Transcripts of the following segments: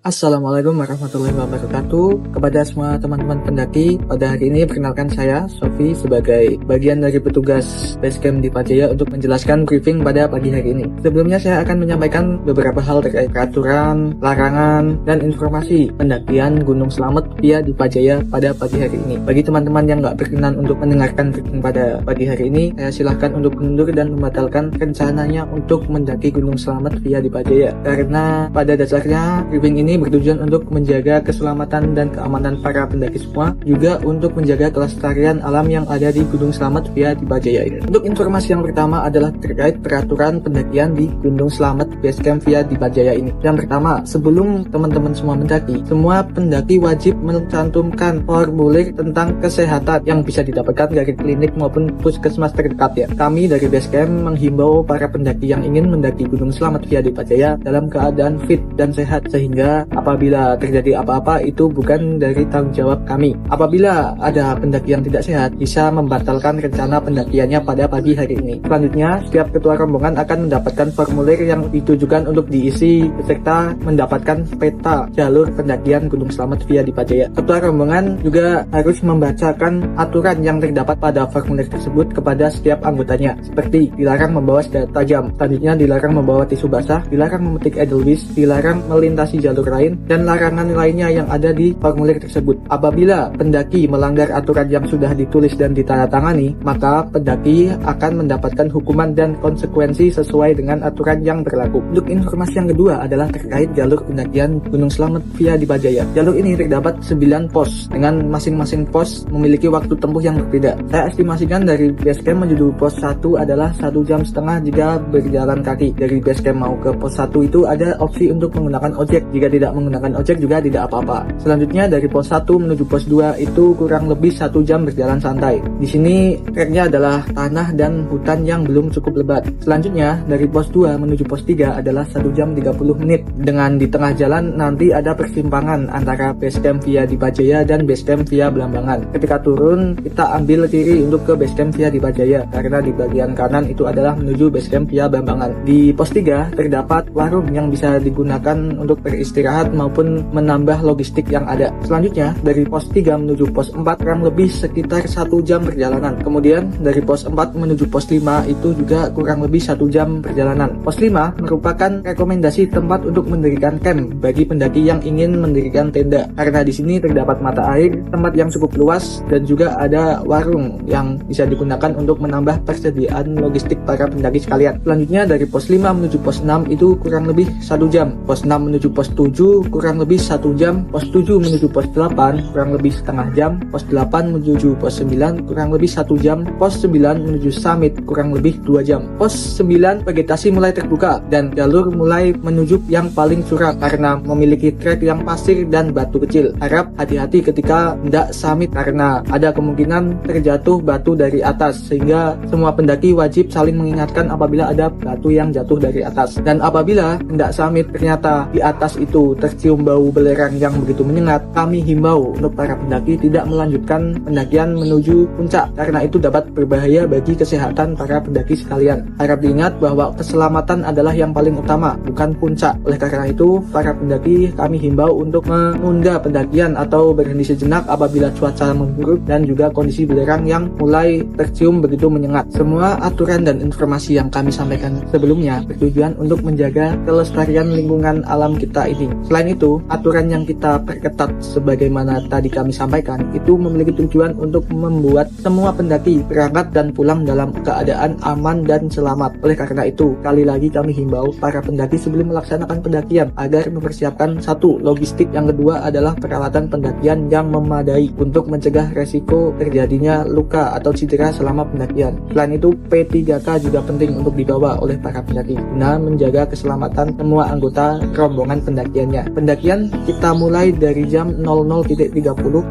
Assalamualaikum warahmatullahi wabarakatuh. Kepada semua teman-teman pendaki, pada hari ini perkenalkan saya Sofi sebagai bagian dari petugas Basecamp di Pajaya untuk menjelaskan briefing pada pagi hari ini. Sebelumnya saya akan menyampaikan beberapa hal terkait peraturan, larangan, dan informasi pendakian Gunung Slamet via di Pajaya pada pagi hari ini. Bagi teman-teman yang nggak berkenan untuk mendengarkan briefing pada pagi hari ini, saya silahkan untuk mundur dan membatalkan rencananya untuk mendaki Gunung Slamet via di Pajaya. Karena pada dasarnya briefing ini bertujuan untuk menjaga keselamatan dan keamanan para pendaki semua, juga untuk menjaga kelestarian alam yang ada di Gunung Slamet via di Pajaya ini. Untuk informasi yang pertama adalah terkait peraturan pendakian di Gunung Slamet Basecamp via di Pajaya ini. Yang pertama, sebelum teman-teman semua mendaki, semua pendaki wajib mencantumkan formulir tentang kesehatan yang bisa didapatkan dari klinik maupun puskesmas terdekat ya. Kami dari Basecamp menghimbau para pendaki yang ingin mendaki Gunung Slamet via di Pajaya dalam keadaan fit dan sehat, sehingga apabila terjadi apa-apa itu bukan dari tanggung jawab kami. Apabila ada pendaki yang tidak sehat, bisa membatalkan rencana pendakiannya pada pagi hari ini. Selanjutnya, setiap ketua rombongan akan mendapatkan formulir yang ditujukan untuk diisi beserta mendapatkan peta jalur pendakian Gunung Slamet via di Pajaya. Ketua rombongan juga harus membacakan aturan yang terdapat pada formulir tersebut kepada setiap anggotanya, seperti dilarang membawa senjata tajam, selanjutnya dilarang membawa tisu basah, dilarang memetik edelweiss, dilarang melintasi jalur lain, dan larangan lainnya yang ada di formulir tersebut. Apabila pendaki melanggar aturan yang sudah ditulis dan ditandatangani, maka pendaki akan mendapatkan hukuman dan konsekuensi sesuai dengan aturan yang berlaku. Untuk informasi yang kedua adalah terkait jalur pendakian Gunung Slamet via di Pajaya. Jalur ini terdapat 9 pos, dengan masing-masing pos memiliki waktu tempuh yang berbeda. Saya estimasikan dari Basecamp menuju pos 1 adalah 1,5 jam jika berjalan kaki. Dari Basecamp mau ke pos 1 itu ada opsi untuk menggunakan ojek. Jika tidak menggunakan ojek juga tidak apa-apa. Selanjutnya dari pos 1 menuju pos 2 itu kurang lebih 1 jam berjalan santai. Di sini treknya adalah tanah dan hutan yang belum cukup lebat. Selanjutnya dari pos 2 menuju pos 3 adalah 1 jam 30 menit. Dengan di tengah jalan nanti ada persimpangan antara Basecamp via di Pajaya dan Basecamp via Belambangan. Ketika turun kita ambil kiri untuk ke Basecamp via di Pajaya, karena di bagian kanan itu adalah menuju Basecamp via Belambangan. Di pos 3 terdapat warung yang bisa digunakan untuk beristirahat maupun menambah logistik yang ada. Selanjutnya dari pos 3 menuju pos 4 kurang lebih sekitar 1 jam perjalanan. Kemudian dari pos 4 menuju pos 5 itu juga kurang lebih 1 jam perjalanan. Pos 5 merupakan rekomendasi tempat untuk mendirikan camp bagi pendaki yang ingin mendirikan tenda, karena di sini terdapat mata air, tempat yang cukup luas, dan juga ada warung yang bisa digunakan untuk menambah persediaan logistik para pendaki sekalian. Selanjutnya dari pos 5 menuju pos 6 itu kurang lebih 1 jam. Pos 6 menuju pos 7 kurang lebih 1 jam, pos 7 menuju pos 8 kurang lebih setengah jam, pos 8 menuju pos 9 kurang lebih 1 jam, pos 9 menuju summit kurang lebih 2 jam. Pos 9 vegetasi mulai terbuka dan jalur mulai menuju yang paling curam karena memiliki trek yang pasir dan batu kecil. Harap hati-hati ketika hendak summit karena ada kemungkinan terjatuh batu dari atas, sehingga semua pendaki wajib saling mengingatkan apabila ada batu yang jatuh dari atas. Dan apabila hendak summit ternyata di atas itu tercium bau belerang yang begitu menyengat, kami himbau untuk para pendaki tidak melanjutkan pendakian menuju puncak karena itu dapat berbahaya bagi kesehatan para pendaki sekalian. Harap diingat bahwa keselamatan adalah yang paling utama, bukan puncak. Oleh karena itu, para pendaki kami himbau untuk menunda pendakian atau berhenti sejenak apabila cuaca memburuk dan juga kondisi belerang yang mulai tercium begitu menyengat. Semua aturan dan informasi yang kami sampaikan sebelumnya bertujuan untuk menjaga kelestarian lingkungan alam kita ini. Selain itu, aturan yang kita perketat sebagaimana tadi kami sampaikan itu memiliki tujuan untuk membuat semua pendaki berangkat dan pulang dalam keadaan aman dan selamat. Oleh karena itu, kali lagi kami himbau para pendaki sebelum melaksanakan pendakian agar mempersiapkan satu, logistik, yang kedua adalah peralatan pendakian yang memadai untuk mencegah resiko terjadinya luka atau cedera selama pendakian. Selain itu, P3K juga penting untuk dibawa oleh para pendaki guna menjaga keselamatan semua anggota rombongan pendakiannya. Pendakian kita mulai dari jam 00.30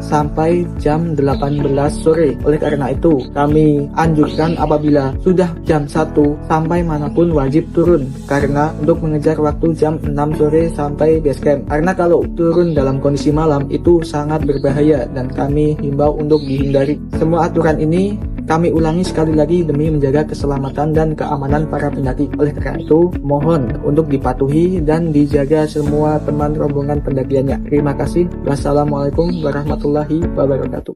sampai jam 18 sore. Oleh karena itu, kami anjurkan apabila sudah jam 1 sampai manapun wajib turun, karena untuk mengejar waktu jam 6 sore sampai base camp. Karena kalau turun dalam kondisi malam itu sangat berbahaya dan kami himbau untuk dihindari. Semua aturan ini kami ulangi sekali lagi demi menjaga keselamatan dan keamanan para pendaki. Oleh karena itu, mohon untuk dipatuhi dan dijaga semua teman rombongan pendakiannya. Terima kasih. Wassalamualaikum warahmatullahi wabarakatuh.